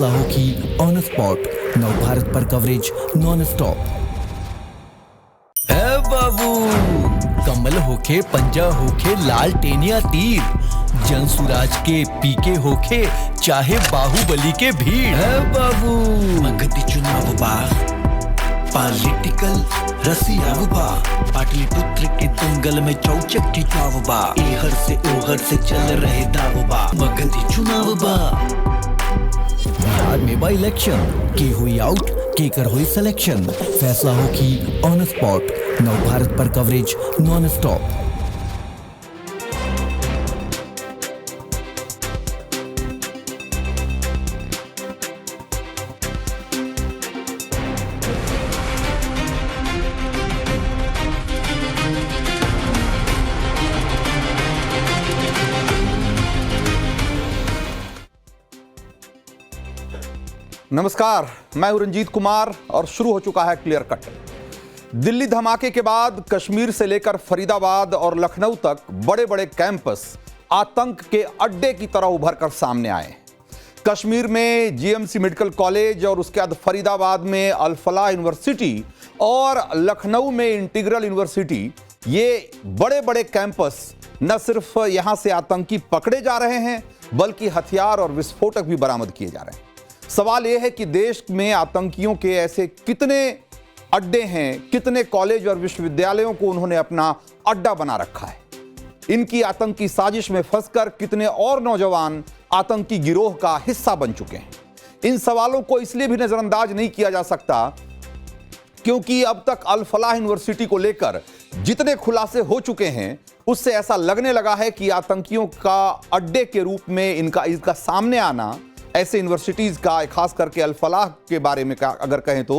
फैसला हो कि ऑन स्पॉट नव भारत पर कवरेज नॉन स्टॉप। है बाबू, कमल होके पंजा होके लाल टेनिया तीर, जन सुराज के पीके होके चाहे बाहुबली के भीड़। है बाबू, मगधी चुनाव बा पॉलिटिकल रसिया बा, पाटलिपुत्र के दंगल में चौचक खिंचाव बा, एहर से ओहर से चल रहे दाव बा, मगधी चुनाव बा। बिहार में बा इलेक्शन, के हुई आउट के कर हुई सिलेक्शन, फैसला हो कि ऑन स्पॉट नव भारत पर कवरेज नॉन स्टॉप। नमस्कार, मैं हूं रंजीत कुमार और शुरू हो चुका है क्लियर कट। दिल्ली धमाके के बाद कश्मीर से लेकर फरीदाबाद और लखनऊ तक बड़े बड़े कैंपस आतंक के अड्डे की तरह उभर कर सामने आए। कश्मीर में जीएमसी मेडिकल कॉलेज और उसके बाद फरीदाबाद में अल फलाह यूनिवर्सिटी और लखनऊ में इंटीग्रल यूनिवर्सिटी, ये बड़े बड़े कैंपस न सिर्फ यहां से आतंकी पकड़े जा रहे हैं बल्कि हथियार और विस्फोटक भी बरामद किए जा रहे हैं। सवाल यह है कि देश में आतंकियों के ऐसे कितने अड्डे हैं, कितने कॉलेज और विश्वविद्यालयों को उन्होंने अपना अड्डा बना रखा है। इनकी आतंकी साजिश में फंसकर कितने और नौजवान आतंकी गिरोह का हिस्सा बन चुके हैं। इन सवालों को इसलिए भी नजरअंदाज नहीं किया जा सकता क्योंकि अब तक अल फलाह यूनिवर्सिटी को लेकर जितने खुलासे हो चुके हैं उससे ऐसा लगने लगा है कि आतंकियों का अड्डे के रूप में इनका सामने आना, ऐसे यूनिवर्सिटीज का, खास करके अल फलाह के बारे में अगर कहें तो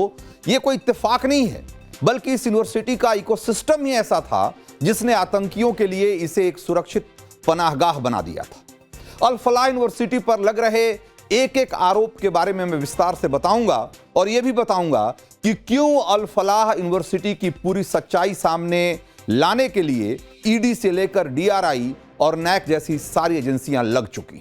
यह कोई इत्तेफाक नहीं है, बल्कि इस यूनिवर्सिटी का इकोसिस्टम ही ऐसा था जिसने आतंकियों के लिए इसे एक सुरक्षित पनाहगाह बना दिया था। अल फलाह यूनिवर्सिटी पर लग रहे एक एक आरोप के बारे में मैं विस्तार से बताऊंगा और यह भी बताऊंगा कि क्यों अल फलाह यूनिवर्सिटी की पूरी सच्चाई सामने लाने के लिए ईडी से लेकर डीआरआई और नैक जैसी सारी एजेंसियां लग चुकी।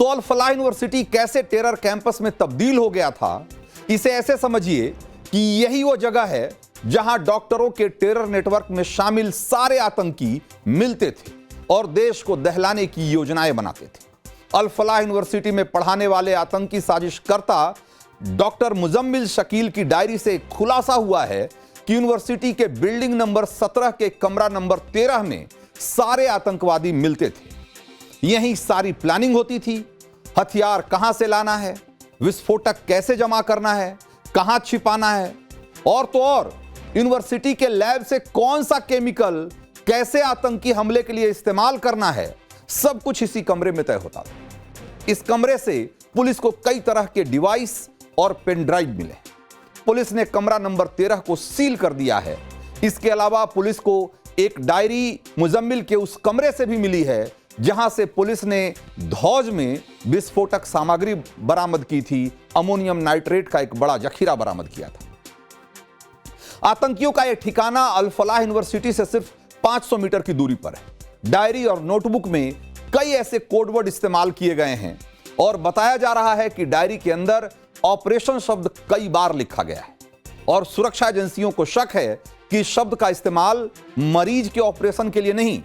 तो अल फलाह यूनिवर्सिटी कैसे टेरर कैंपस में तब्दील हो गया था, इसे ऐसे समझिए कि यही वो जगह है जहां डॉक्टरों के टेरर नेटवर्क में शामिल सारे आतंकी मिलते थे और देश को दहलाने की योजनाएं बनाते थे। अल फलाह यूनिवर्सिटी में पढ़ाने वाले आतंकी साजिशकर्ता डॉक्टर मुजम्मिल शकील की डायरी से खुलासा हुआ है कि यूनिवर्सिटी के बिल्डिंग नंबर 17 के कमरा नंबर 13 में सारे आतंकवादी मिलते थे। यहीं सारी प्लानिंग होती थी। हथियार कहां से लाना है, विस्फोटक कैसे जमा करना है, कहां छिपाना है, और तो और यूनिवर्सिटी के लैब से कौन सा केमिकल कैसे आतंकी हमले के लिए इस्तेमाल करना है, सब कुछ इसी कमरे में तय होता था। इस कमरे से पुलिस को कई तरह के डिवाइस और पेन ड्राइव मिले। पुलिस ने कमरा नंबर 13 को सील कर दिया है। इसके अलावा पुलिस को एक डायरी मुजम्मिल के उस कमरे से भी मिली है जहां से पुलिस ने धौज में विस्फोटक सामग्री बरामद की थी। अमोनियम नाइट्रेट का एक बड़ा जखीरा बरामद किया था। आतंकियों का यह ठिकाना अल फलाह यूनिवर्सिटी से सिर्फ 500 मीटर की दूरी पर है। डायरी और नोटबुक में कई ऐसे कोडवर्ड इस्तेमाल किए गए हैं और बताया जा रहा है कि डायरी के अंदर ऑपरेशन शब्द कई बार लिखा गया है और सुरक्षा एजेंसियों को शक है कि इस शब्द का इस्तेमाल मरीज के ऑपरेशन के लिए नहीं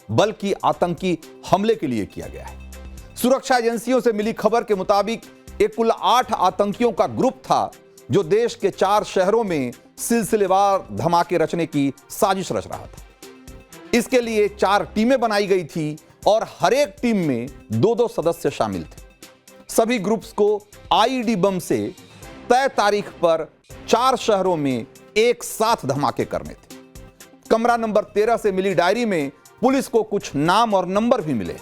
बल्कि आतंकी हमले के लिए किया गया है। सुरक्षा एजेंसियों से मिली खबर के मुताबिक एक कुल 8 आतंकियों का ग्रुप था जो देश के 4 शहरों में सिलसिलेवार धमाके रचने की साजिश रच रहा था। इसके लिए 4 टीमें बनाई गई थी और हर एक टीम में 2-2 सदस्य शामिल थे। सभी ग्रुप्स को आईईडी बम से तय तारीख पर 4 शहरों में एक साथ धमाके करने थे। कमरा नंबर 13 से मिली डायरी में पुलिस को कुछ नाम और नंबर भी मिले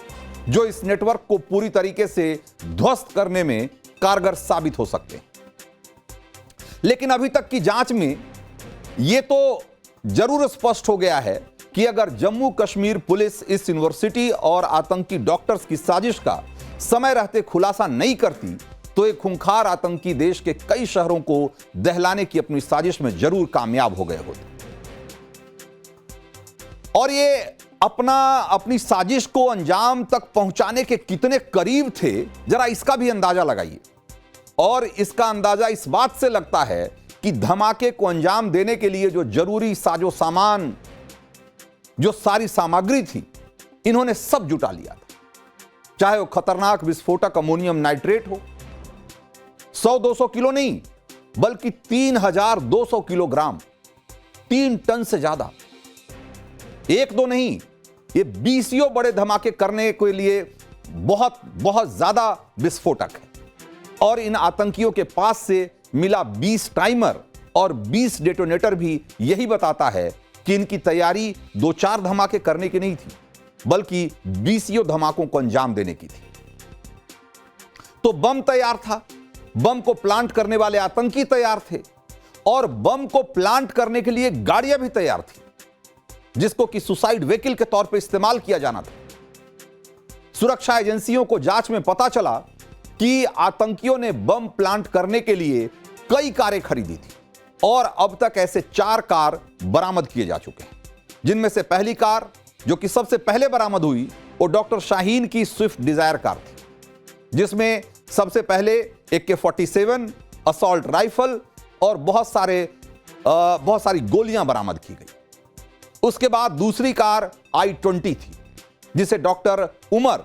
जो इस नेटवर्क को पूरी तरीके से ध्वस्त करने में कारगर साबित हो सकते हैं। लेकिन अभी तक की जांच में यह तो जरूर स्पष्ट हो गया है कि अगर जम्मू कश्मीर पुलिस इस यूनिवर्सिटी और आतंकी डॉक्टर्स की साजिश का समय रहते खुलासा नहीं करती तो एक खूंखार आतंकी देश के कई शहरों को दहलाने की अपनी साजिश में जरूर कामयाब हो गए होते। और ये अपनी साजिश को अंजाम तक पहुंचाने के कितने करीब थे, जरा इसका भी अंदाजा लगाइए। और इसका अंदाजा इस बात से लगता है कि धमाके को अंजाम देने के लिए जो जरूरी साजो सामान, जो सारी सामग्री थी, इन्होंने सब जुटा लिया था। चाहे वो खतरनाक विस्फोटक अमोनियम नाइट्रेट हो, 100-200 किलो नहीं बल्कि 3200 किलोग्राम, 3 टन से ज्यादा। एक दो नहीं, ये 20 बड़े धमाके करने के लिए बहुत बहुत ज्यादा विस्फोटक है। और इन आतंकियों के पास से मिला 20 टाइमर और 20 डेटोनेटर भी यही बताता है कि इनकी तैयारी 2-4 धमाके करने की नहीं थी, बल्कि 20 धमाकों को अंजाम देने की थी। तो बम तैयार था, बम को प्लांट करने वाले आतंकी तैयार थे, और बम को प्लांट करने के लिए गाड़ियां भी तैयार थी, जिसको कि सुसाइड व्हीकल के तौर पर इस्तेमाल किया जाना था। सुरक्षा एजेंसियों को जांच में पता चला कि आतंकियों ने बम प्लांट करने के लिए कई कारें खरीदी थी, और अब तक ऐसे 4 कार बरामद किए जा चुके हैं, जिनमें से पहली कार जो कि सबसे पहले बरामद हुई वो डॉक्टर शाहीन की स्विफ्ट डिजायर कार थी, जिसमें सबसे पहले AK-47 असॉल्ट राइफल और बहुत सारी गोलियां बरामद की गई। उसके बाद दूसरी कार I-20 थी, जिसे डॉक्टर उमर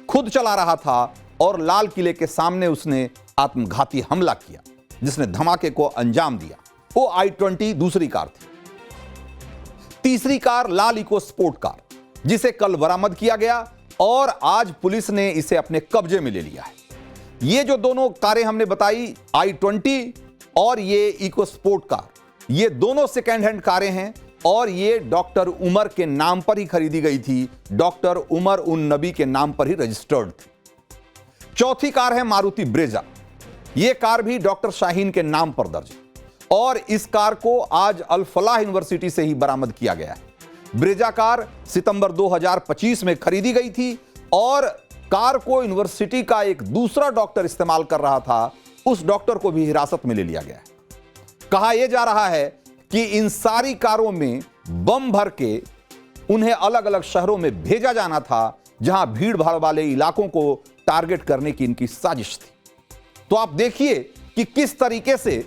खुद चला रहा था, और लाल किले के सामने उसने आत्मघाती हमला किया, जिसने धमाके को अंजाम दिया। वो I-20 दूसरी कार थी। तीसरी कार लाल इको स्पोर्ट कार, जिसे कल बरामद किया गया और आज पुलिस ने इसे अपने कब्जे में ले लिया है। ये जो दोनों कारें हमने बताई, I-20 और ये इको स्पोर्ट कार, ये दोनों सेकेंड हैंड कारें हैं, और ये डॉक्टर उमर के नाम पर ही खरीदी गई थी, डॉक्टर उमर उन नबी के नाम पर ही रजिस्टर्ड थी। चौथी कार है मारुति ब्रेजा। यह कार भी डॉक्टर शाहीन के नाम पर दर्ज है, और इस कार को आज अल फलाह यूनिवर्सिटी से ही बरामद किया गया है। ब्रेजा कार सितंबर 2025 में खरीदी गई थी, और कार को यूनिवर्सिटी का एक दूसरा डॉक्टर इस्तेमाल कर रहा था, उस डॉक्टर को भी हिरासत में ले लिया गया है। कहा यह जा रहा है कि इन सारी कारों में बम भर के उन्हें अलग अलग शहरों में भेजा जाना था, जहां भीड़ भाड़ वाले इलाकों को टारगेट करने की इनकी साजिश थी। तो आप देखिए कि किस तरीके से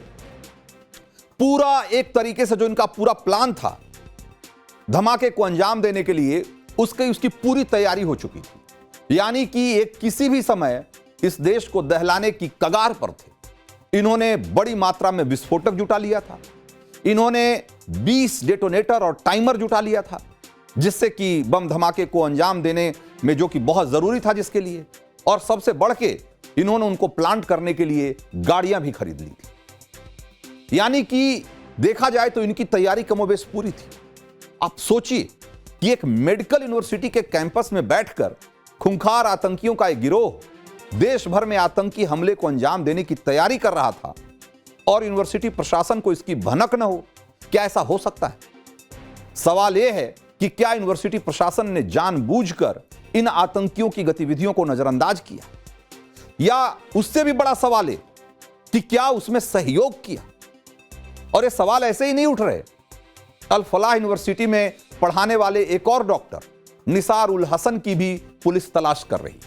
एक तरीके से जो इनका पूरा प्लान था धमाके को अंजाम देने के लिए, उसकी पूरी तैयारी हो चुकी थी। यानी कि एक किसी भी समय इस देश को दहलाने की कगार पर थे। इन्होंने बड़ी मात्रा में विस्फोटक जुटा लिया था, इन्होंने 20 डेटोनेटर और टाइमर जुटा लिया था, जिससे कि बम धमाके को अंजाम देने में जो कि बहुत जरूरी था जिसके लिए, और सबसे बढ़ के इन्होंने उनको प्लांट करने के लिए गाड़ियां भी खरीद ली थी। यानी कि देखा जाए तो इनकी तैयारी कमोबेश पूरी थी। आप सोचिए कि एक मेडिकल यूनिवर्सिटी के कैंपस में बैठकर खूंखार आतंकियों का एक गिरोह देश भर में आतंकी हमले को अंजाम देने की तैयारी कर रहा था, और यूनिवर्सिटी प्रशासन को इसकी भनक न हो। क्या ऐसा हो सकता है? सवाल यह है कि क्या यूनिवर्सिटी प्रशासन ने जानबूझकर इन आतंकियों की गतिविधियों को नजरअंदाज किया, या उससे भी बड़ा सवाल है कि क्या उसमें सहयोग किया? और ये सवाल ऐसे ही नहीं उठ रहे। अल फलाह यूनिवर्सिटी में पढ़ाने वाले एक और डॉक्टर निसार उल हसन की भी पुलिस तलाश कर रही है,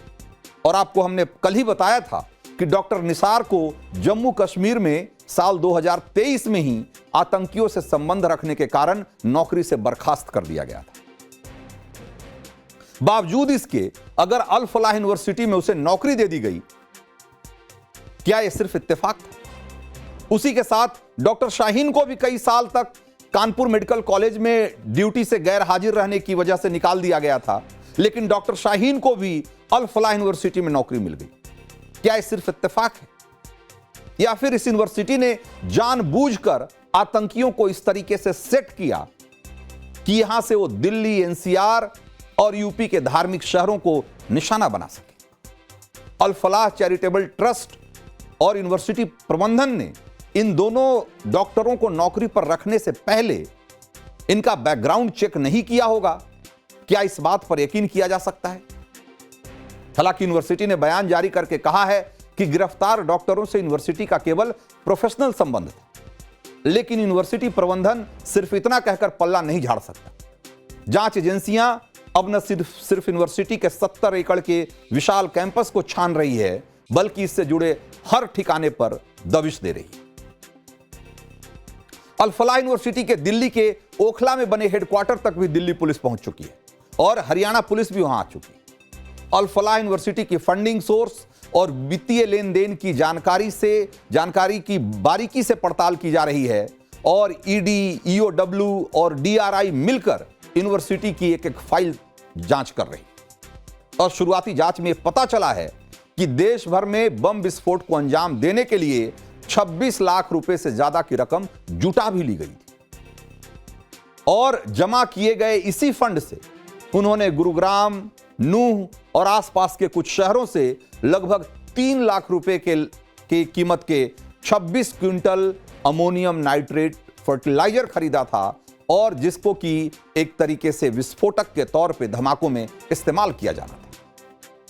और आपको हमने कल ही बताया था कि डॉक्टर निसार को जम्मू कश्मीर में साल 2023 में ही आतंकियों से संबंध रखने के कारण नौकरी से बर्खास्त कर दिया गया था। बावजूद इसके अगर अल फलाह यूनिवर्सिटी में उसे नौकरी दे दी गई, क्या यह सिर्फ इत्तेफाक था? उसी के साथ डॉक्टर शाहीन को भी कई साल तक कानपुर मेडिकल कॉलेज में ड्यूटी से गैर हाजिर रहने की वजह से निकाल दिया गया था, लेकिन डॉक्टर शाहीन को भी अल फलाह यूनिवर्सिटी में नौकरी मिल गई। क्या यह सिर्फ इत्तेफाक है, या फिर इस यूनिवर्सिटी ने जानबूझकर आतंकियों को इस तरीके से सेट किया कि यहां से वो दिल्ली, NCR और यूपी के धार्मिक शहरों को निशाना बना सके? अल फलाह चैरिटेबल ट्रस्ट और यूनिवर्सिटी प्रबंधन ने इन दोनों डॉक्टरों को नौकरी पर रखने से पहले इनका बैकग्राउंड चेक नहीं किया होगा? क्या इस बात पर यकीन किया जा सकता है? हालांकि यूनिवर्सिटी ने बयान जारी करके कहा है कि गिरफ्तार डॉक्टरों से यूनिवर्सिटी का केवल प्रोफेशनल संबंध था, लेकिन यूनिवर्सिटी प्रबंधन सिर्फ इतना कहकर पल्ला नहीं झाड़ सकता। जांच एजेंसियां अब न सिर्फ यूनिवर्सिटी के 70 एकड़ के विशाल कैंपस को छान रही है, बल्कि इससे जुड़े हर ठिकाने पर दबिश दे रही है। अल फलाह यूनिवर्सिटी के दिल्ली के ओखला में बने हेडक्वार्टर तक भी दिल्ली पुलिस पहुंच चुकी है और हरियाणा पुलिस भी वहां आ चुकी है। अल फलाह यूनिवर्सिटी की फंडिंग सोर्स और वित्तीय लेन देन की जानकारी की बारीकी से पड़ताल की जा रही है और ईडी, ईओडब्ल्यू और डीआरआई मिलकर यूनिवर्सिटी की एक एक फाइल जांच कर रही और शुरुआती जांच में पता चला है कि देश भर में बम विस्फोट को अंजाम देने के लिए 26 लाख रुपए से ज्यादा की रकम जुटा भी ली गई थी और जमा किए गए इसी फंड से उन्होंने गुरुग्राम, नूह और आसपास के कुछ शहरों से लगभग 3 लाख रुपए के कीमत के 26 क्विंटल अमोनियम नाइट्रेट फर्टिलाइजर खरीदा था और जिसको कि एक तरीके से विस्फोटक के तौर पे धमाकों में इस्तेमाल किया जाना था।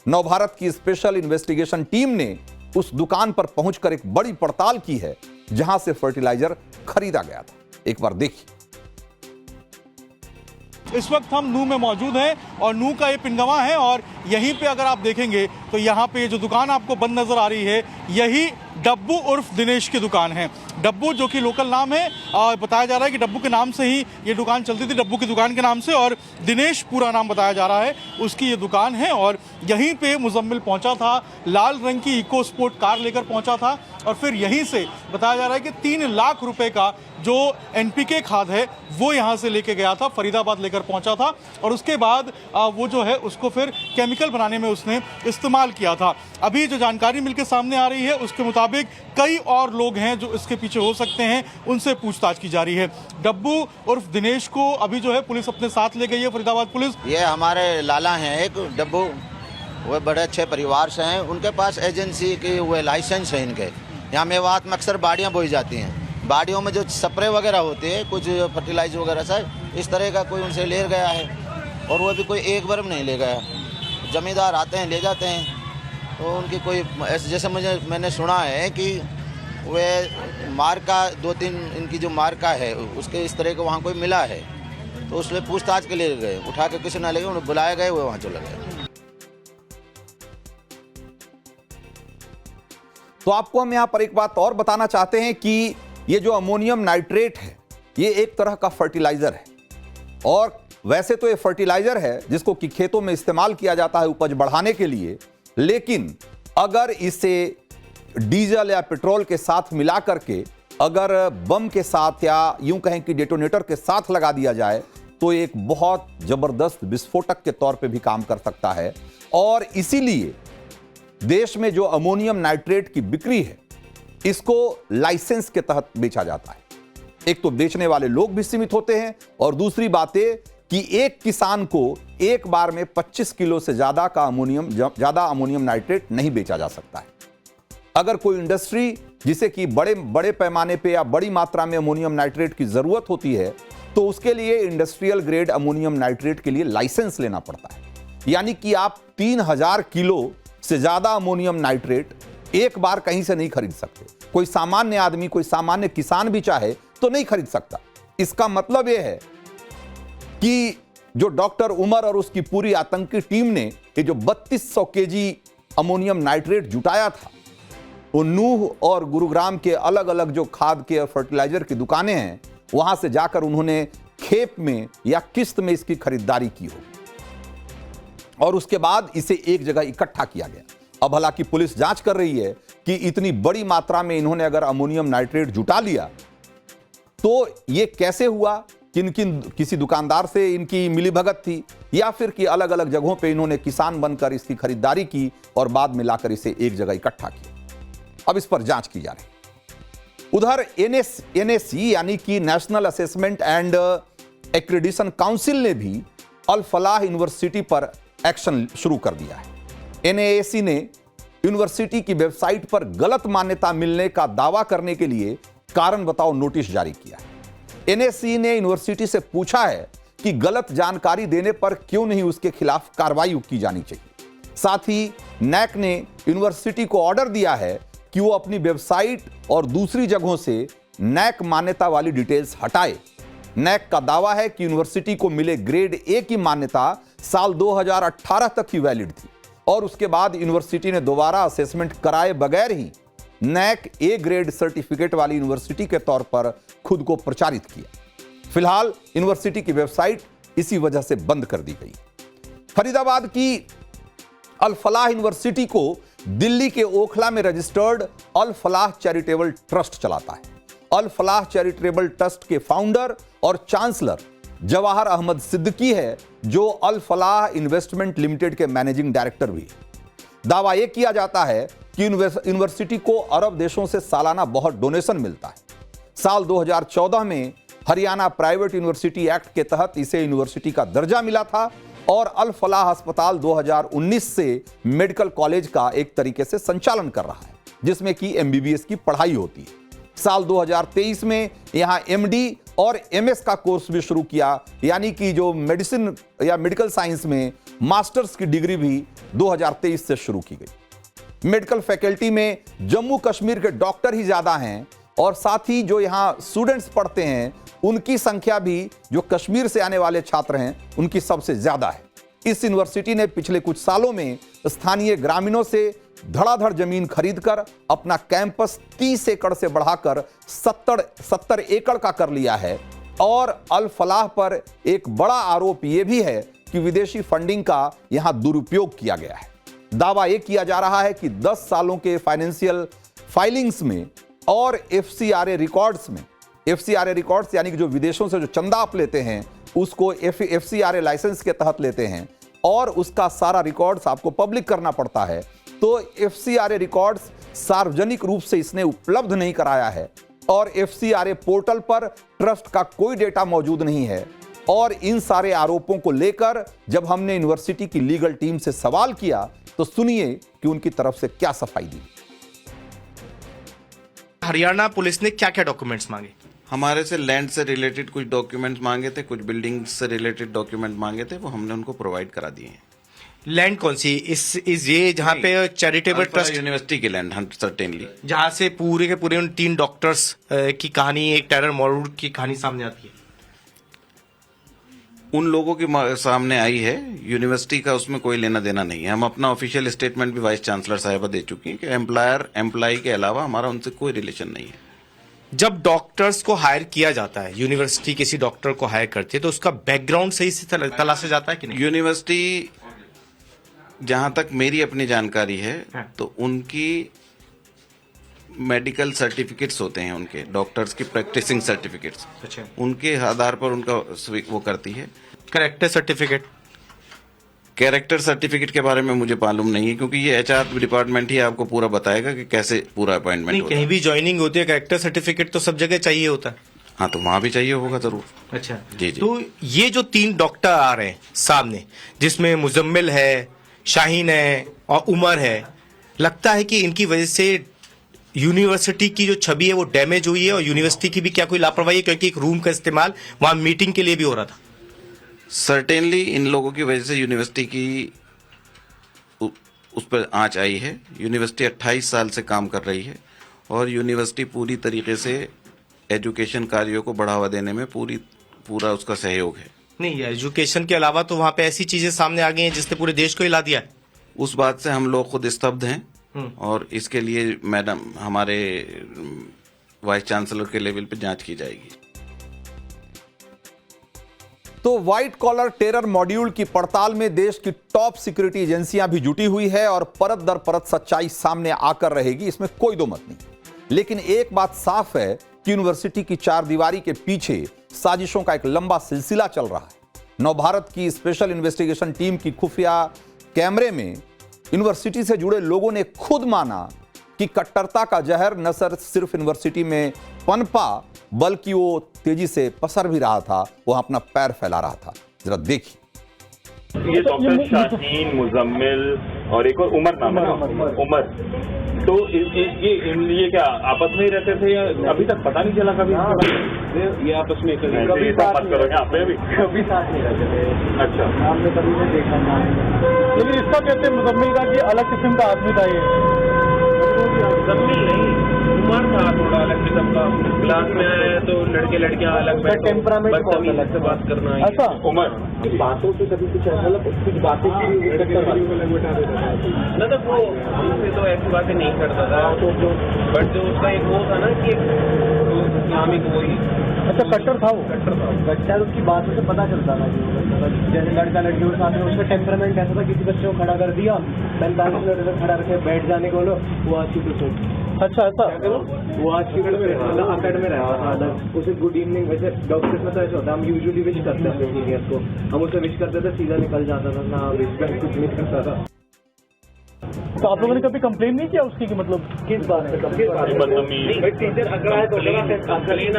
नवभारत की स्पेशल इन्वेस्टिगेशन टीम ने उस दुकान पर पहुंचकर एक बड़ी पड़ताल की है जहां से फर्टिलाइजर खरीदा गया था। एक बार देखिए। इस वक्त हम नूह में मौजूद हैं और नूह का ये पिंगवा है और यहीं पे अगर आप देखेंगे तो यहाँ पे जो दुकान आपको बंद नजर आ रही है यही डब्बू उर्फ दिनेश की दुकान है। डब्बू जो कि लोकल नाम है और बताया जा रहा है कि डब्बू के नाम से ही ये दुकान चलती थी, डब्बू की दुकान के नाम से, और दिनेश पूरा नाम बताया जा रहा है, उसकी ये दुकान है। और यहीं पे मुजम्मिल पहुंचा था, लाल रंग की इको स्पोर्ट कार लेकर पहुंचा था और फिर यहीं से बताया जा रहा है कि 3 लाख रुपए का जो एनपीके खाद है वो यहाँ से लेके गया था, फरीदाबाद लेकर पहुंचा था और उसके बाद वो जो है उसको फिर केमिकल बनाने में उसने इस्तेमाल किया था। अभी जो जानकारी मिलकर सामने आ रही है उसके मुताबिक कई और लोग हैं जो इसके पीछे हो सकते हैं, उनसे पूछताछ की जा रही है। डब्बू उर्फ दिनेश को अभी जो है पुलिस अपने साथ ले गई है, फरीदाबाद पुलिस। ये हमारे लाला हैं एक डब्बू, वो बड़े अच्छे परिवार से हैं, उनके पास एजेंसी की वो लाइसेंस है इनके। यहाँ मेवात में अक्सर बाड़ियाँ बोई जाती हैं, बाड़ियों में जो स्प्रे वगैरह होते हैं, कुछ फर्टिलाइजर वगैरह सर इस तरह का कोई उनसे ले गया है और वो भी कोई एक बार नहीं ले गया। जमींदार आते हैं ले जाते हैं, तो उनकी कोई जैसे मैंने सुना है कि वे मार्का 2-3 इनकी जो मार्का है उसके इस तरह का वहाँ कोई मिला है, तो उसमें पूछताछ के लिए गए, उठा के किसी ना ले गए, उन्हें बुलाए गए, वो वहाँ चले गए। तो आपको हम यहां पर एक बात और बताना चाहते हैं कि ये जो अमोनियम नाइट्रेट है ये एक तरह का फर्टिलाइजर है और वैसे तो ये फर्टिलाइजर है जिसको कि खेतों में इस्तेमाल किया जाता है उपज बढ़ाने के लिए, लेकिन अगर इसे डीजल या पेट्रोल के साथ मिला करके अगर बम के साथ या यूं कहें कि डेटोनेटर के साथ लगा दिया जाए तो एक बहुत जबरदस्त विस्फोटक के तौर पे भी काम कर सकता है। और इसीलिए देश में जो अमोनियम नाइट्रेट की बिक्री है इसको लाइसेंस के तहत बेचा जाता है। एक तो बेचने वाले लोग भी सीमित होते हैं और दूसरी बात है कि एक किसान को एक बार में 25 किलो से ज्यादा अमोनियम नाइट्रेट नहीं बेचा जा सकता है। अगर कोई इंडस्ट्री जिसे कि बड़े पैमाने पे या बड़ी मात्रा में अमोनियम नाइट्रेट की जरूरत होती है तो उसके लिए इंडस्ट्रियल ग्रेड अमोनियम नाइट्रेट के लिए लाइसेंस लेना पड़ता है। यानी कि आप 3000 किलो से ज्यादा अमोनियम नाइट्रेट एक बार कहीं से नहीं खरीद सकते। कोई सामान्य आदमी, कोई सामान्य किसान भी चाहे तो नहीं खरीद सकता। इसका मतलब यह है कि जो डॉक्टर उमर और उसकी पूरी आतंकी टीम ने ये जो 3200 केजी अमोनियम नाइट्रेट जुटाया था, वो नूह और गुरुग्राम के अलग अलग जो खाद के और फर्टिलाइजर की दुकानें हैं वहां से जाकर उन्होंने खेप में या किस्त में इसकी खरीदारी की हो और उसके बाद इसे एक जगह इकट्ठा किया गया। अब हालांकि पुलिस जांच कर रही है कि इतनी बड़ी मात्रा में इन्होंने अगर अमोनियम नाइट्रेट जुटा लिया तो ये कैसे हुआ, किसी दुकानदार से इनकी मिलीभगत थी या फिर कि अलग अलग जगहों पे इन्होंने किसान बनकर इसकी खरीदारी की और बाद में लाकर इसे एक जगह इकट्ठा किया। अब इस पर जांच की जा रही है। उधर एनएसई यानी कि national assessment and accreditation council ने भी अल फलाह यूनिवर्सिटी पर एक्शन शुरू कर दिया है। एनएसी ने यूनिवर्सिटी की वेबसाइट पर गलत मान्यता मिलने का दावा करने के लिए कारण बताओ नोटिस जारी किया है। एनएसी ने यूनिवर्सिटी से पूछा है कि गलत जानकारी देने पर क्यों नहीं उसके खिलाफ कार्रवाई की जानी चाहिए। साथ ही नैक ने यूनिवर्सिटी को ऑर्डर दिया है कि वो अपनी वेबसाइट और दूसरी जगहों से नैक मान्यता वाली डिटेल्स हटाए नैक का दावा है कि यूनिवर्सिटी को मिले ग्रेड ए की मान्यता साल 2018 तक ही वैलिड थी और उसके बाद यूनिवर्सिटी ने दोबारा असेसमेंट कराए बगैर ही नैक ए ग्रेड सर्टिफिकेट वाली यूनिवर्सिटी के तौर पर खुद को प्रचारित किया। फिलहाल यूनिवर्सिटी की वेबसाइट इसी वजह से बंद कर दी गई। फरीदाबाद की अल फलाह यूनिवर्सिटी को दिल्ली के ओखला में रजिस्टर्ड अल फलाह चैरिटेबल ट्रस्ट चलाता है। अल फलाह चैरिटेबल ट्रस्ट के फाउंडर और चांसलर जवाहर अहमद सिद्दीकी है, जो अल फलाह इन्वेस्टमेंट लिमिटेड के मैनेजिंग डायरेक्टर भी है। दावा यह किया जाता है कि यूनिवर्सिटी को अरब देशों से सालाना बहुत डोनेशन मिलता है। साल 2014 में हरियाणा प्राइवेट यूनिवर्सिटी एक्ट के तहत इसे यूनिवर्सिटी का दर्जा मिला था और अल फलाह अस्पताल 2019 से मेडिकल कॉलेज का एक तरीके से संचालन कर रहा है, जिसमें कि एमबीबीएस की पढ़ाई होती है। साल 2023 में यहां एमडी और एमएस का कोर्स भी शुरू किया, यानी कि जो मेडिसिन या मेडिकल साइंस में मास्टर्स की डिग्री भी 2023 से शुरू की गई। मेडिकल फैकल्टी में जम्मू कश्मीर के डॉक्टर ही ज्यादा हैं और साथ ही जो यहां स्टूडेंट्स पढ़ते हैं उनकी संख्या भी जो कश्मीर से आने वाले छात्र हैं उनकी सबसे ज्यादा है। इस यूनिवर्सिटी ने पिछले कुछ सालों में स्थानीय ग्रामीणों से धड़ाधड़ जमीन खरीदकर अपना कैंपस 30 एकड़ से बढ़ाकर 70 एकड़ का कर लिया है और अल फलाह पर एक बड़ा आरोप यह भी है कि विदेशी फंडिंग का यहां दुरुपयोग किया गया है। दावा यह किया जा रहा है कि 10 सालों के फाइनेंशियल फाइलिंग्स में और एफसीआरए रिकॉर्ड्स में, एफसीआरए रिकॉर्ड्स यानी कि जो विदेशों से जो चंदा आप लेते हैं उसको एफसीआरए लाइसेंस के तहत लेते हैं और उसका सारा रिकॉर्ड्स आपको पब्लिक करना पड़ता है, तो एफसीआरए रिकॉर्ड्स सार्वजनिक रूप से इसने उपलब्ध नहीं कराया है और एफसीआरए पोर्टल पर ट्रस्ट का कोई डेटा मौजूद नहीं है। और इन सारे आरोपों को लेकर जब हमने यूनिवर्सिटी की लीगल टीम से सवाल किया तो सुनिए कि उनकी तरफ से क्या सफाई दी। हरियाणा पुलिस ने क्या क्या डॉक्यूमेंट्स मांगे? हमारे से लैंड से रिलेटेड कुछ डॉक्यूमेंट्स मांगे थे, कुछ बिल्डिंग से रिलेटेड डॉक्यूमेंट मांगे थे, वो हमने उनको प्रोवाइड करा दिए हैं। लैंड कौन सी? इस ये जहाँ पे चैरिटेबल ट्रस्ट यूनिवर्सिटी की लैंड, सर्टेनली, जहाँ से पूरे के पूरे उन 3 डॉक्टर्स की कहानी, एक टेरर मॉड्यूल की कहानी सामने आती है, उन लोगों के सामने आई है। यूनिवर्सिटी का उसमें कोई लेना देना नहीं है। हम अपना ऑफिशियल स्टेटमेंट भी वाइस चांसलर साहिबा दे चुकी हैं कि एम्प्लॉयर एम्प्लॉय के अलावा हमारा उनसे कोई रिलेशन नहीं है। जब डॉक्टर्स को हायर किया जाता है, यूनिवर्सिटी किसी डॉक्टर को हायर करती है, तो उसका बैकग्राउंड सही से तलाशा जाता है कि नहीं? यूनिवर्सिटी, जहां तक मेरी अपनी जानकारी है, तो उनकी मेडिकल सर्टिफिकेट्स होते हैं, उनके डॉक्टर्स की प्रैक्टिसिंग सर्टिफिकेट्स, अच्छा, उनके आधार पर उनका वो करती है। Character certificate? कैरेक्टर सर्टिफिकेट के बारे में मुझे मालूम नहीं है, क्योंकि ये एचआर डिपार्टमेंट ही आपको पूरा बताएगा कि कैसे पूरा अपॉइंटमेंट होता है। कहीं भी ज्वाइनिंग होती है, कैरेक्टर सर्टिफिकेट तो सब जगह चाहिए होता है। हाँ, तो वहां भी चाहिए होगा जरूर। अच्छा जी जी। तो ये जो 3 डॉक्टर आ रहे हैं सामने, जिसमें मुजम्मिल है, शाहीन है और उमर है, लगता है कि इनकी वजह से यूनिवर्सिटी की जो छवि है वो डैमेज हुई है और यूनिवर्सिटी की भी क्या कोई लापरवाही है? क्योंकि एक रूम का इस्तेमाल वहां मीटिंग के लिए भी हो रहा था। सर्टेनली इन लोगों की वजह से यूनिवर्सिटी की उस पर आंच आई है। यूनिवर्सिटी 28 साल से काम कर रही है और यूनिवर्सिटी पूरी तरीके से एजुकेशन कार्यों को बढ़ावा देने में पूरा उसका सहयोग है। नहीं, एजुकेशन के अलावा तो वहां पे ऐसी चीजें सामने आ गई हैं जिसने पूरे देश को हिला दिया है। उस बात से हम लोग खुद स्तब्ध हैं और इसके लिए मैडम हमारे वाइस चांसलर के लेवल पे जांच की जाएगी। तो व्हाइट कॉलर टेरर मॉड्यूल की पड़ताल में देश की टॉप सिक्योरिटी एजेंसियां भी जुटी हुई है और परत दर परत सच्चाई सामने आकर रहेगी, इसमें कोई दो मत नहीं। लेकिन एक बात साफ है कि यूनिवर्सिटी की चारदीवारी के पीछे साजिशों का एक लंबा सिलसिला चल रहा है। नवभारत की स्पेशल इन्वेस्टिगेशन टीम की खुफिया कैमरे में यूनिवर्सिटी से जुड़े लोगों ने खुद माना कि कट्टरता का जहर न सिर्फ यूनिवर्सिटी में पनपा बल्कि वो तेजी से पसर भी रहा था, वो अपना पैर फैला रहा था। जरा देखिए। ये डॉक्टर शाहीन, मुजम्मिल और एक और उमर नाम है, उमर, तो ये क्या आपस में ही रहते थे या अभी तक पता नहीं चला? कभी ये आपस में कभी बात करो यहाँ पे कभी साथ नहीं रहते थे। अच्छा, आपने कभी नहीं देखा? लेकिन इसका कहते हैं मुजम्मिल का कि अलग किस्म का आदमी था ये। मुजम्मिल नहीं, उमर था थोड़ा अलग किस्म का। क्लास में आए तो लड़के लड़के लड़कियां अलग बैठो, टेम्परामेंट बदतमीजी से बात करना, ऐसा उम्र बातों से कभी कुछ मतलब कुछ बातें मतलब वो हमसे तो ऐसी बातें नहीं करता था, बट जो उसका एक वो था ना कि इस्लामिक वही अच्छा कट्टर था वो, कट्टर उसकी बातों से पता चलता था कि जैसे लड़का लड़की के साथ में उसका टेम्परामेंट ऐसा था, किसी बच्चे को खड़ा कर दिया 45 मिनट तक खड़ा रखे बैठ जाने को बोलो वो आज की तो अच्छा ऐसा वो आज की मतलब अकेड में रहा था अलग, उसे गुड इवनिंग, वैसे डॉक्टर्स में तो ऐसा होता है हम यूजुअली विश करते हैं अपने सीनियर्स को, हम उसे विश करते थे सीधा निकल जाता था ना विश कुछ नहीं करता था। तो आप लोगों ने कभी कंप्लेन नहीं किया उसकी कि मतलब किस बात पे टीचर अगर है तो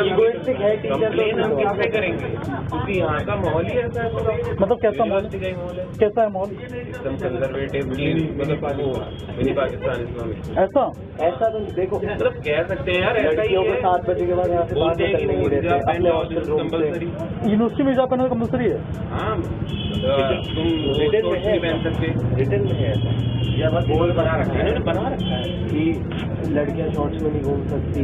इगोइस्टिक है टीचर, हम कैसे करेंगे क्योंकि यहाँ का माहौल ही ऐसा है, मतलब कैसा माहौल है, कैसा है माहौल एकदम कंजर्वेटिव, मिनी पाकिस्तान इस्लामिक, ऐसा ऐसा तो देखो मतलब कह सकते हैं यार, ऐसा ही है 7 बजे के बाद यहाँ से बात नहीं देते अपने हॉस्टल रूम से। यूनिवर्सिटी में हिजाब पहनना कंपल्सरी है? हाँ तुम रिटर्न में है, पहन सकते रिटर्न में है ऐसा, या बस गोल बना रखा है, बना रखा है कि लड़कियां शॉर्ट्स में नहीं घूम सकती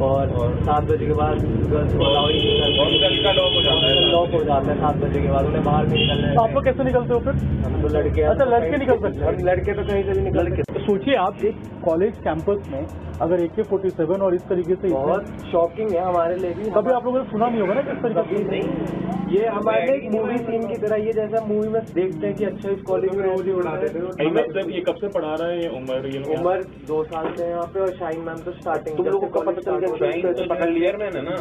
और 7 बजे के बाद गर्ल्स को अलाउ ही नहीं करते, लॉक हो जाता है, लॉक हो जाता है 7 बजे के बाद, उन्हें बाहर नहीं निकलना है। तो आप लोग कैसे निकलते हो फिर? हम तो लड़के, अच्छा लड़के निकल सकते हैं, लड़के तो कहीं से भी निकल सकते। तो सोचिए आप एक कॉलेज कैंपस में अगर AK-47 और इस तरीके से, बहुत शॉकिंग है हमारे लिए भी, कभी आप लोगों ने सुना नहीं होगा ना किस तरीके से, नहीं ये हमारे एक मूवी सीन की तरह, ये जैसा मूवी में देखते हैं कि अच्छा इस कॉलेज में उड़ाते थे। मतलब ये कब से पढ़ा रहा है उम्र 2 साल से यहाँ पे, और शाइन मैम तो स्टार्टिंग तुम लोगों को पता चल गया चेयरमैन है ना,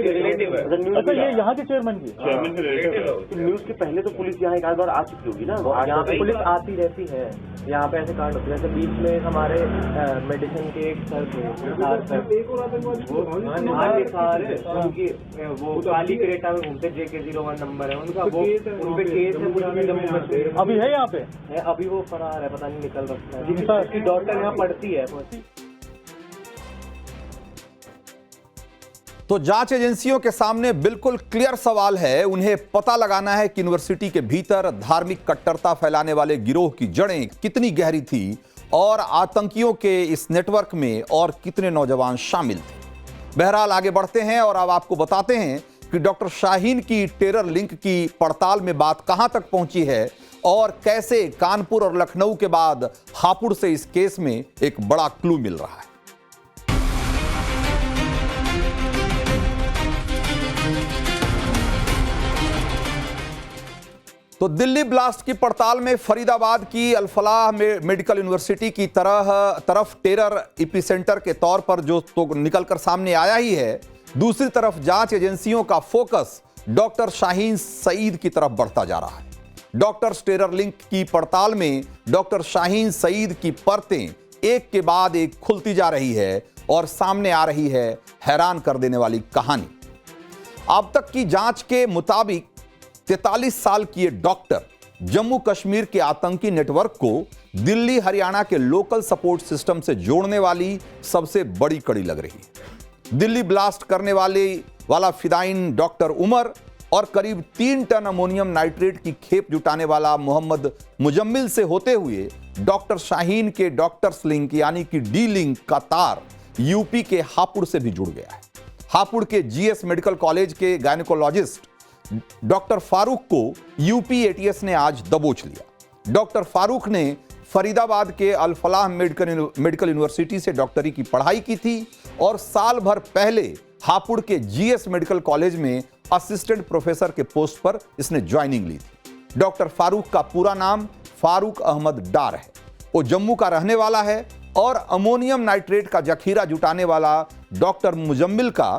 रिलेटिव है, अच्छा ये यहाँ के चेयरमैन की चेयरमैन के रिलेटिव। न्यूज के पहले तो पुलिस यहाँ एक आध बार आ चुकी होगी ना, यहाँ पे पुलिस आती रहती है, यहाँ पे ऐसे कांड होते हैं। जैसे बीच में हमारे मेडिसिन के एक सर थे, वो काली क्रेटा में घूमते, JK-01 नंबर है उनका, वो उन पे केस है पूरा जम्मू कश्मीर, अभी है यहाँ पे है, अभी वो फरार है, पता नहीं निकल रखता है, उसकी डॉटर यहाँ पढ़ती है। तो जांच एजेंसियों के सामने बिल्कुल क्लियर सवाल है, उन्हें पता लगाना है कि यूनिवर्सिटी के भीतर धार्मिक कट्टरता फैलाने वाले गिरोह की जड़ें कितनी गहरी थी और आतंकियों के इस नेटवर्क में और कितने नौजवान शामिल थे। बहरहाल आगे बढ़ते हैं और अब आपको बताते हैं कि डॉक्टर शाहीन की टेरर लिंक की पड़ताल में बात कहां तक पहुंची है और कैसे कानपुर और लखनऊ के बाद हापुड़ से इस केस में एक बड़ा क्लू मिल रहा है। तो दिल्ली ब्लास्ट की पड़ताल में फरीदाबाद की अल-फलाह मेडिकल यूनिवर्सिटी की तरफ टेरर एपिसेंटर के तौर पर जो तो निकलकर सामने आया ही है, दूसरी तरफ जांच एजेंसियों का फोकस डॉक्टर शाहीन सईद की तरफ बढ़ता जा रहा है। डॉक्टर्स टेरर लिंक की पड़ताल में डॉक्टर शाहीन सईद की परतें एक के बाद एक खुलती जा रही है और सामने आ रही है हैरान कर देने वाली कहानी। अब तक की जांच के मुताबिक 43 साल की ये डॉक्टर जम्मू कश्मीर के आतंकी नेटवर्क को दिल्ली हरियाणा के लोकल सपोर्ट सिस्टम से जोड़ने वाली सबसे बड़ी कड़ी लग रही है। दिल्ली ब्लास्ट करने वाला फिदाइन डॉक्टर उमर और करीब 3 टन अमोनियम नाइट्रेट की खेप जुटाने वाला मोहम्मद मुजम्मिल से होते हुए डॉक्टर शाहीन के डॉक्टर्स लिंक यानी कि डी लिंक का तार यूपी के हापुड़ से भी जुड़ गया है। हापुड़ के GS मेडिकल कॉलेज के गायनेकोलॉजिस्ट डॉक्टर फारूक को यूपी ATS ने आज दबोच लिया। डॉक्टर फारूक ने फरीदाबाद के अल-फलाह मेडिकल यूनिवर्सिटी से डॉक्टरी की पढ़ाई की थी और साल भर पहले हापुड़ के GS मेडिकल कॉलेज में असिस्टेंट प्रोफेसर के पोस्ट पर इसने ज्वाइनिंग ली थी। डॉक्टर फारूक का पूरा नाम फारूक अहमद डार है। वो जम्मू का रहने वाला है और अमोनियम नाइट्रेट का जखीरा जुटाने वाला डॉक्टर मुजम्मिल का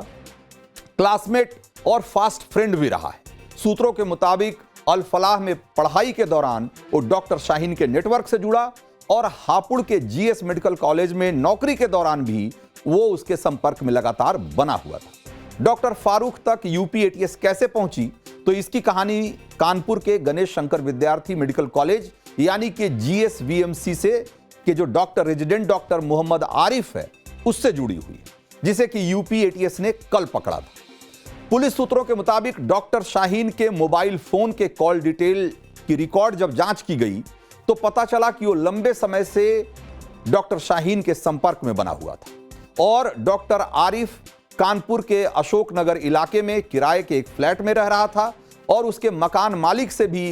क्लासमेट और फास्ट फ्रेंड भी रहा है। सूत्रों के मुताबिक अल-फलाह में पढ़ाई के दौरान वो डॉक्टर शाहीन के नेटवर्क से जुड़ा और हापुड़ के GS मेडिकल कॉलेज में नौकरी के दौरान भी वो उसके संपर्क में लगातार बना हुआ था। डॉक्टर फारूक तक यूपी ATS कैसे पहुंची, तो इसकी कहानी कानपुर के गणेश शंकर विद्यार्थी मेडिकल कॉलेज यानी कि GSVMC से के जो doctor resident doctor Mohammad Arif है उससे जुड़ी हुई है, जिसे कि यूपी ATS ने कल पकड़ा था। पुलिस सूत्रों के मुताबिक डॉक्टर शाहीन के मोबाइल फोन के कॉल डिटेल की रिकॉर्ड जब जांच की गई तो पता चला कि वो लंबे समय से डॉक्टर शाहीन के संपर्क में बना हुआ था और डॉक्टर आरिफ कानपुर के अशोक नगर इलाके में किराए के एक फ्लैट में रह रहा था और उसके मकान मालिक से भी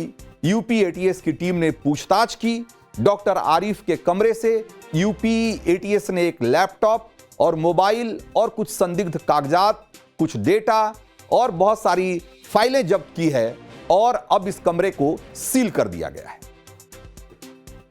यूपी एटीएस की टीम ने पूछताछ की। डॉक्टर आरिफ के कमरे से यूपी एटीएस ने एक लैपटॉप और मोबाइल और कुछ संदिग्ध कागजात, कुछ डेटा और बहुत सारी फाइलें जब्त की है और अब इस कमरे को सील कर दिया गया है।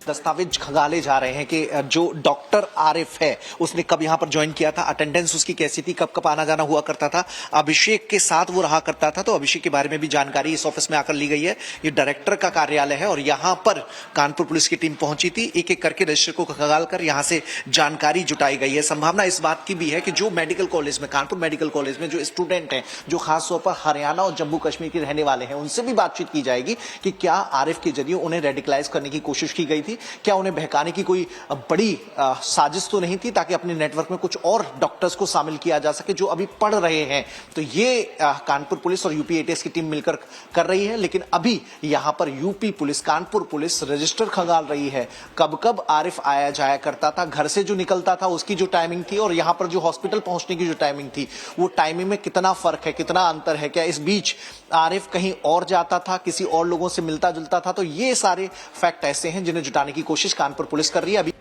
दस्तावेज खंगाले जा रहे हैं कि जो डॉक्टर आरिफ है उसने कब यहां पर ज्वाइन किया था, अटेंडेंस उसकी कैसी थी, कब कब आना जाना हुआ करता था, अभिषेक के साथ वो रहा करता था। तो अभिषेक के बारे में भी जानकारी इस ऑफिस में आकर ली गई है। ये डायरेक्टर का कार्यालय है और यहां पर कानपुर पुलिस की टीम पहुंची थी। एक एक करके रजिस्टर को खंगाल कर यहां से जानकारी जुटाई गई है। संभावना इस बात की भी है कि जो मेडिकल कॉलेज में, कानपुर मेडिकल कॉलेज में जो स्टूडेंट हैं, जो खासतौर पर हरियाणा और जम्मू कश्मीर के रहने वाले हैं, उनसे भी बातचीत की जाएगी कि क्या आरिफ के जरिए उन्हें रेडिकलाइज करने की कोशिश की गई थी, क्या उन्हें बहकाने की कोई बड़ी साजिश तो नहीं थी ताकि अपने नेटवर्क में कुछ और डॉक्टर्स को शामिल किया जा सके जो अभी पढ़ रहे हैं। तो ये कानपुर पुलिस और यूपी एटीएस की टीम मिलकर कर रही है। लेकिन अभी यहां पर UP police, Kanpur police register खंगाल रही है कब कब आरिफ आया जाया करता था, घर से जो निकलता था उसकी जो टाइमिंग थी और यहां पर जो हॉस्पिटल पहुंचने की जो टाइमिंग थी, वो टाइमिंग में कितना फर्क है, कितना अंतर है, क्या इस बीच आरिफ कहीं और जाता था, किसी और लोगों से मिलता जुलता था। तो ये सारे फैक्ट ऐसे हैं जिन्हें जुटाने की कोशिश कानपुर पुलिस कर रही है अभी।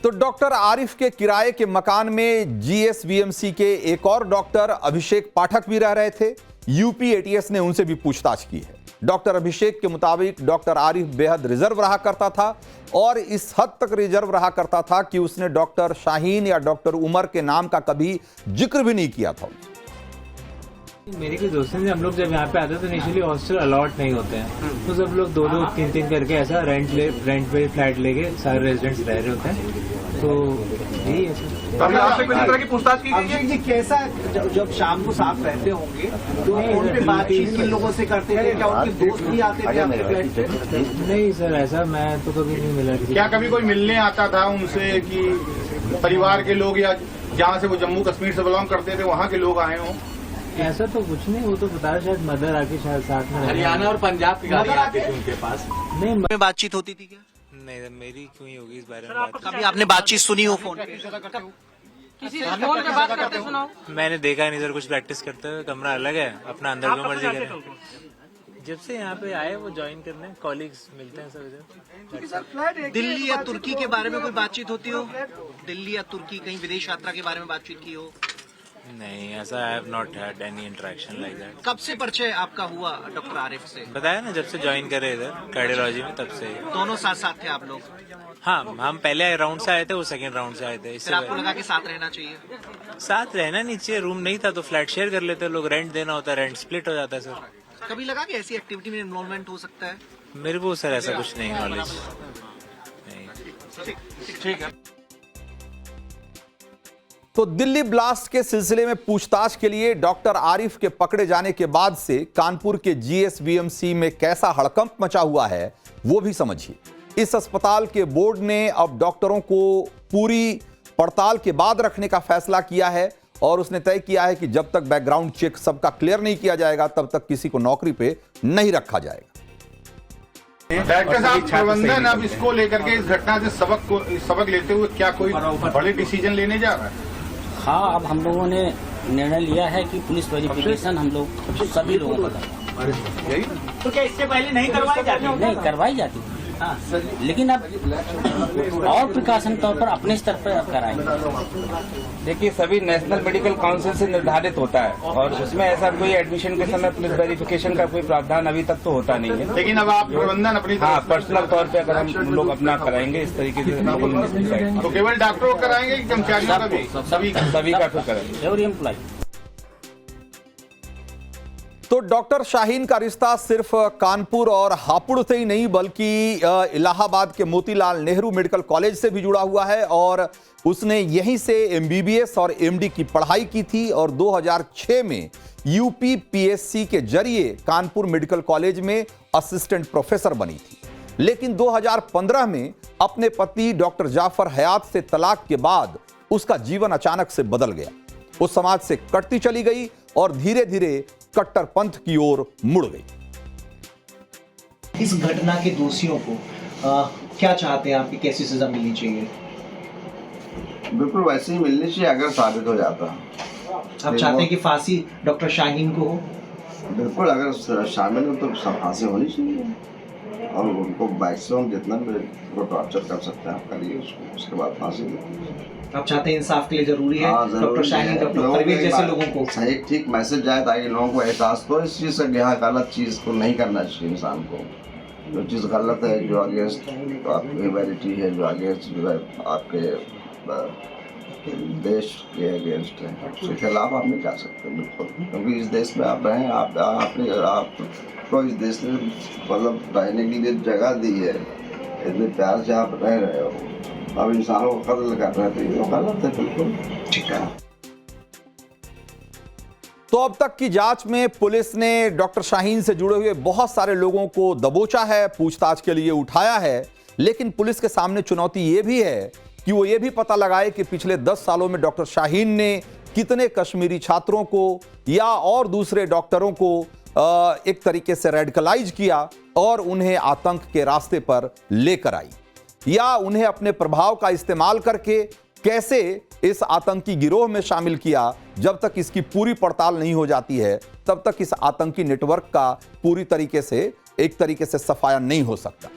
तो डॉक्टर आरिफ के किराए के मकान में जीएसवीएमसी के एक और डॉक्टर अभिषेक पाठक भी रह रहे थे। यूपी एटीएस ने उनसे भी पूछताछ की है। डॉक्टर अभिषेक के मुताबिक डॉक्टर आरिफ बेहद रिजर्व रहा करता था और इस हद तक रिजर्व रहा करता था कि उसने डॉक्टर शाहीन या डॉक्टर उमर के नाम का कभी जिक्र भी नहीं किया था। मेरे कुछ दोस्तों से हम लोग जब यहाँ पे आते हैं तो इनिशियली हॉस्टल अलॉट नहीं होते हैं, तो सब लोग 2-2, 3-3 करके ऐसा रेंट पे फ्लैट लेके सारे रेजिडेंट्स रह रहे होते हैं। तो यही है सर। अभी आपसे किसी तरह की पूछताछ की अभिषेक जी कैसा जब शाम को साथ रहते होंगे तो फोन पे बातचीत किन लोगों से करते थे, क्या उनके दोस्त भी आते थे आपके फ्लैट पे? नहीं सर, ऐसा मैं तो कभी नहीं मिला। क्या कभी कोई मिलने आता था उनसे कि परिवार के लोग या जहाँ से वो जम्मू कश्मीर से बिलोंग करते थे वहाँ के लोग आए हों? ऐसा तो कुछ नहीं, वो तो बता शायद मदर आके शायद साथ में हरियाणा और पंजाब की गाड़ी आती थी उनके पास। नहीं में बातचीत होती थी क्या? नहीं, मेरी क्यों होगी इस बारे में? कभी आपने बातचीत सुनी हो फोन पे? किसी से फोन पे बात करते सुनाओ। मैंने देखा नहीं सर कुछ प्रैक्टिस करते हुए। कमरा अलग है, अपना अंदर जो मर्जी करें। जब से यहाँ पे आए वो ज्वाइन करने, कॉलीग्स मिलते हैं सब इधर। दिल्ली या तुर्की के बारे में कोई बातचीत होती हो? दिल्ली या तुर्की कहीं विदेश यात्रा के बारे में बातचीत की हो? नहीं, ऐसा I have not had any interaction like that. कब से परिचय आपका हुआ डॉक्टर आरिफ से? बताया ना, जब से ज्वाइन करे इधर कार्डियोलॉजी में तब से। दोनों साथ साथ थे आप लोग? हाँ, हम पहले राउंड से आए थे, वो सेकंड राउंड से आए थे। फिर आपको लगा कि साथ रहना चाहिए? साथ रहना नहीं चाहिए, रूम नहीं था तो फ्लैट शेयर कर लेते लोग, रेंट देना होता है, रेंट स्प्लिट हो जाता है सर। कभी लगा कि ऐसी एक्टिविटी में इन्वॉल्वमेंट हो सकता है? मेरे को सर ऐसा कुछ नहीं नॉलेज। ठीक है। तो दिल्ली ब्लास्ट के सिलसिले में पूछताछ के लिए डॉक्टर आरिफ के पकड़े जाने के बाद से कानपुर के जीएसवीएमसी में कैसा हड़कंप मचा हुआ है वो भी समझिए। इस अस्पताल के बोर्ड ने अब डॉक्टरों को पूरी पड़ताल के बाद रखने का फैसला किया है और उसने तय किया है कि जब तक बैकग्राउंड चेक सबका क्लियर नहीं किया जाएगा तब तक किसी को नौकरी पे नहीं रखा जाएगा। डायरेक्टर साहब, प्रबंधन अब इसको लेकर के इस घटना से सबक लेते हुए क्या कोई बड़े डिसीजन लेने जा रहा है? हाँ, अब हम लोगों ने निर्णय लिया है कि पुलिस वेरिफिकेशन हम लोग सभी लोगों को यही तो क्या इससे पहले नहीं करवाई जाती? नहीं करवाई जाती थी, लेकिन अब और प्रिकॉशन तौर पर अपने स्तर पर अब कराएंगे। देखिए, सभी नेशनल मेडिकल काउंसिल से निर्धारित होता है और उसमें ऐसा कोई एडमिशन के समय पुलिस वेरिफिकेशन का कोई प्रावधान अभी तक तो होता नहीं है। लेकिन अब आप प्रबंधन अपनी पर्सनल तौर पे अगर हम लोग अपना कराएंगे इस तरीके से, तो केवल डॉक्टरों को कराएंगे कि कर्मचारियों का भी? सभी का तो करेंगे, एवरी एम्प्लॉय। तो डॉक्टर शाहीन का रिश्ता सिर्फ कानपुर और हापुड़ से ही नहीं बल्कि इलाहाबाद के मोतीलाल नेहरू मेडिकल कॉलेज से भी जुड़ा हुआ है और उसने यहीं से एमबीबीएस और एमडी की पढ़ाई की थी और 2006 में यूपी पीएससी के जरिए कानपुर मेडिकल कॉलेज में असिस्टेंट प्रोफेसर बनी थी। लेकिन 2015 में अपने पति डॉक्टर जाफर हयात से तलाक के बाद उसका जीवन अचानक से बदल गया। वो समाज से कटती चली गई और धीरे धीरे कट्टरपंथ की ओर मुड़ गई। इस घटना के दोषियों को क्या चाहते हैं आप कि कैसी सजा मिलनी चाहिए? बिल्कुल वैसे ही मिलनी चाहिए अगर साबित हो जाता। आप चाहते हैं कि फांसी डॉक्टर शाहीन को हो? बिल्कुल, अगर शामिल हो तो फांसी होनी चाहिए और उनको मैक्सिमम जितना भी वो टॉर्चर कर सकते हैं आप करिए उसको, उसके बाद फांसी दीजिए। आप चाहते हैं इंसाफ के लिए जरूरी है डॉक्टर शाहीन, डॉक्टर परवेज जैसे लोगों को सही ठीक मैसेज जाए ताकि लोगों को एहसास तो इस चीज़ से यहाँ गलत चीज़ को नहीं करना चाहिए। इंसान को जो चीज़ गलत है, जो अगेंस्ट आपकी ह्यूमैनिटी है, जो अगेंस्ट जो है आपके देश के अगेंस्ट है, उसके खिलाफ आप नहीं जा सकते बिल्कुल, क्योंकि इस देश में आप रहें, आपको इस देश में मतलब रहने के लिए जगह दी है, इतने प्यार से आप रह रहे हो, अब इंसानों को कत्ल कर रहे थे, ये गलत है बिल्कुल। ठीक है। तो अब तक की जांच में पुलिस ने डॉक्टर शाहीन से जुड़े हुए बहुत सारे लोगों को दबोचा है, पूछताछ के लिए उठाया है, लेकिन पुलिस के सामने चुनौती ये भी है कि वो ये भी पता लगाए कि पिछले 10 सालों में डॉक्टर शाहीन ने कितने कश्मीरी छात्रों को या और दूसरे डॉक्टरों को एक तरीके से रेडिकलाइज किया और उन्हें आतंक के रास्ते पर लेकर आई, या उन्हें अपने प्रभाव का इस्तेमाल करके कैसे इस आतंकी गिरोह में शामिल किया। जब तक इसकी पूरी पड़ताल नहीं हो जाती है तब तक इस आतंकी नेटवर्क का पूरी तरीके से एक तरीके से सफाया नहीं हो सकता।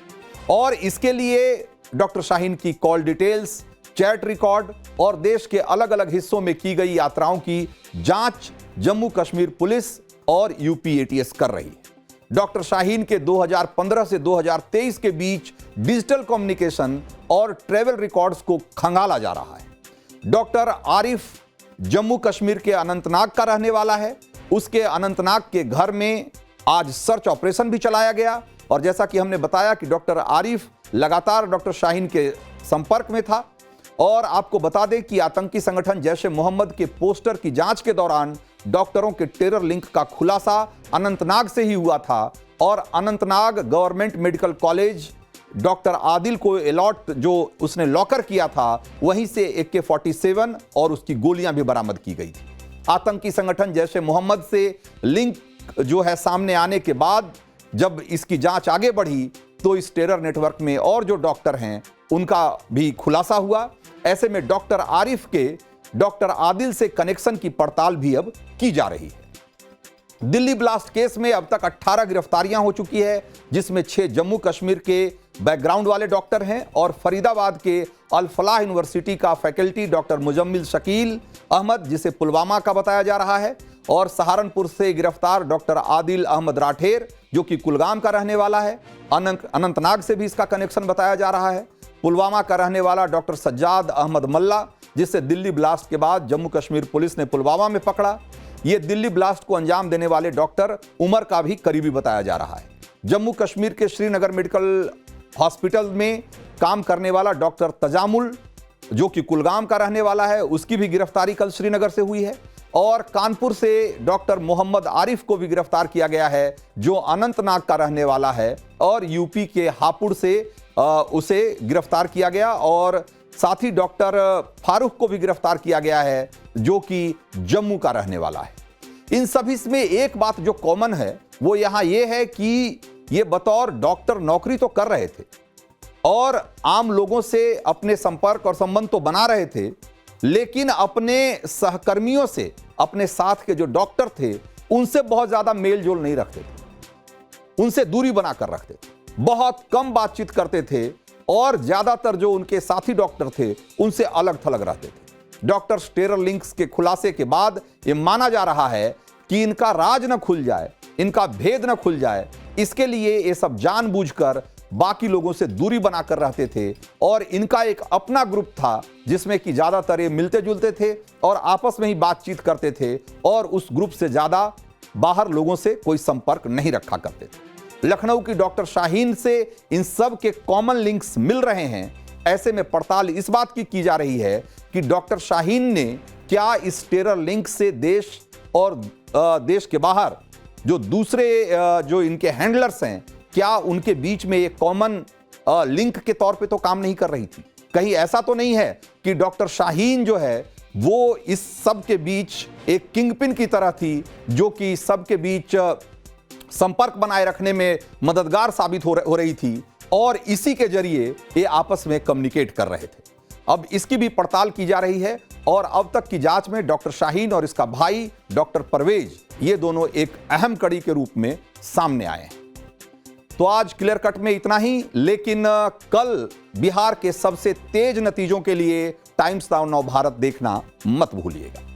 और इसके लिए डॉक्टर शाहीन की कॉल डिटेल्स, चैट रिकॉर्ड और देश के अलग अलग हिस्सों में की गई यात्राओं की जांच जम्मू कश्मीर पुलिस और यूपी एटीएस कर रही है। डॉक्टर शाहीन के 2015 से 2023 के बीच डिजिटल कम्युनिकेशन और ट्रैवल रिकॉर्ड्स को खंगाला जा रहा है। डॉक्टर आरिफ जम्मू कश्मीर के अनंतनाग का रहने वाला है। उसके अनंतनाग के घर में आज सर्च ऑपरेशन भी चलाया गया और जैसा कि हमने बताया कि डॉक्टर आरिफ लगातार डॉक्टर शाहीन के संपर्क में था। और आपको बता दें कि आतंकी संगठन जैश ए मोहम्मद के पोस्टर की जांच के दौरान डॉक्टरों के टेरर लिंक का खुलासा अनंतनाग से ही हुआ था और Anantnag government medical college doctor Adil को अलॉट जो उसने लॉकर किया था वहीं से AK-47 और उसकी गोलियां भी बरामद की गई थी। आतंकी संगठन जैश ए मोहम्मद से लिंक जो है सामने आने के बाद जब इसकी जांच आगे बढ़ी तो इस टेरर नेटवर्क में और जो डॉक्टर हैं उनका भी खुलासा हुआ। ऐसे में डॉक्टर आरिफ के डॉक्टर आदिल से कनेक्शन की पड़ताल भी अब की जा रही है। दिल्ली ब्लास्ट केस में अब तक 18 गिरफ्तारियां हो चुकी है, जिसमें 6 जम्मू कश्मीर के बैकग्राउंड वाले डॉक्टर हैं और फरीदाबाद के अल फलाह यूनिवर्सिटी का फैकल्टी डॉक्टर मुजम्मिल शकील अहमद, जिसे पुलवामा का बताया जा रहा है, और सहारनपुर से गिरफ्तार डॉक्टर आदिल अहमद राठेर जो कि कुलगाम का रहने वाला है। अनंतनाग से भी इसका कनेक्शन बताया जा रहा है। पुलवामा का रहने वाला डॉक्टर सज्जाद अहमद मल्ला, जिसे दिल्ली ब्लास्ट के बाद जम्मू कश्मीर पुलिस ने पुलवामा में पकड़ा। यह दिल्ली ब्लास्ट को अंजाम देने वाले डॉक्टर उमर का भी करीबी बताया जा रहा है। जम्मू कश्मीर के श्रीनगर मेडिकल हॉस्पिटल में काम करने वाला डॉक्टर तजामुल जो कि कुलगाम का रहने वाला है, उसकी भी गिरफ्तारी कल श्रीनगर से हुई है। और कानपुर से डॉक्टर मोहम्मद आरिफ को भी गिरफ्तार किया गया है जो अनंतनाग का रहने वाला है और यूपी के हापुड़ से उसे गिरफ्तार किया गया और साथ ही डॉक्टर फारूक को भी गिरफ्तार किया गया है जो कि जम्मू का रहने वाला है। इन सभी में एक बात जो कॉमन है वो यहां ये है कि ये बतौर डॉक्टर नौकरी तो कर रहे थे और आम लोगों से अपने संपर्क और संबंध तो बना रहे थे, लेकिन अपने सहकर्मियों से, अपने साथ के जो डॉक्टर थे उनसे बहुत ज्यादा मेल जोल नहीं रखते थे, उनसे दूरी बनाकर रखते थे, बहुत कम बातचीत करते थे और ज्यादातर जो उनके साथी डॉक्टर थे उनसे अलग थलग रहते थे। डॉक्टर टेरर लिंक्स के खुलासे के बाद यह माना जा रहा है कि इनका राज न खुल जाए, इनका भेद न खुल जाए, इसके लिए ये सब जानबूझकर बाकी लोगों से दूरी बनाकर रहते थे और इनका एक अपना ग्रुप था जिसमें कि ज्यादातर ये मिलते जुलते थे और आपस में ही बातचीत करते थे और उस ग्रुप से ज्यादा बाहर लोगों से कोई संपर्क नहीं रखा करते थे। लखनऊ की डॉक्टर शाहीन से इन सब के कॉमन लिंक्स मिल रहे हैं। ऐसे में पड़ताल इस बात की जा रही है कि डॉक्टर शाहीन ने क्या इस टेरर लिंक से देश और देश के बाहर जो दूसरे जो इनके हैंडलर्स हैं, क्या उनके बीच में एक कॉमन लिंक के तौर पे तो काम नहीं कर रही थी। कहीं ऐसा तो नहीं है कि डॉक्टर शाहीन जो है वो इस सब के बीच एक किंगपिन की तरह थी जो कि सबके बीच संपर्क बनाए रखने में मददगार साबित हो रही थी और इसी के जरिए ये आपस में कम्युनिकेट कर रहे थे। अब इसकी भी पड़ताल की जा रही है और अब तक की जांच में डॉक्टर शाहीन और इसका भाई डॉक्टर परवेज, ये दोनों एक अहम कड़ी के रूप में सामने आए हैं। तो आज क्लियर कट में इतना ही, लेकिन कल बिहार के सबसे तेज नतीजों के लिए टाइम्स नाउ भारत देखना मत भूलिएगा।